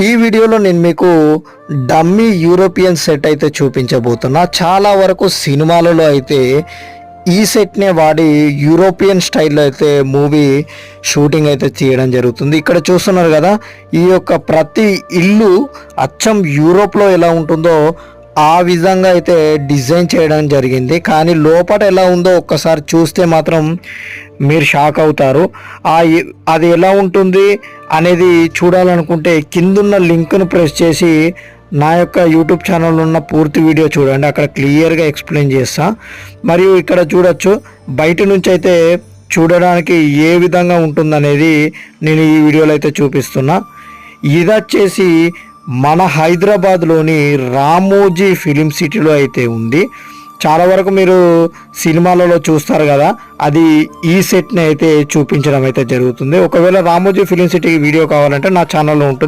ఈ వీడియోలో నేను మీకు డమ్మీ యూరోపియన్ సెట్ అయితే చూపించబోతున్నా. చాలా వరకు సినిమాలలో అయితే ఈ సెట్నే వాడి యూరోపియన్ స్టైల్లో అయితే మూవీ షూటింగ్ అయితే చేయడం జరుగుతుంది. ఇక్కడ చూస్తున్నారు కదా, ఈ యొక్క ప్రతి ఇల్లు అచ్చం యూరోప్లో ఎలా ఉంటుందో ఆ విధంగా అయితే డిజైన్ చేయడం జరిగింది. కానీ లోపల ఎలా ఉందో ఒక్కసారి చూస్తే మాత్రం మీరు షాక్ అవుతారు. అది ఎలా ఉంటుంది అనేది చూడాలనుకుంటే కిందున్న లింక్ను ప్రెస్ చేసి నా యొక్క యూట్యూబ్ ఛానల్లో ఉన్న పూర్తి వీడియో చూడండి. అక్కడ క్లియర్గా ఎక్స్ప్లెయిన్ చేస్తా. మరియు ఇక్కడ చూడొచ్చు, బయట నుంచి అయితే చూడడానికి ఏ విధంగా ఉంటుందనేది నేను ఈ వీడియోలో అయితే చూపిస్తున్నా. ఇది వచ్చేసి మన హైదరాబాద్లోని రామోజీ ఫిలిం సిటీలో అయితే ఉంది. చాలా వరకు మీరు సినిమాలలో చూస్తారు కదా, అది ఈ సెట్ని అయితే చూపించడం అయితే జరుగుతుంది. ఒకవేళ రామోజీ ఫిలిం సిటీ వీడియో కావాలంటే నా ఛానల్లో ఉంటుంది.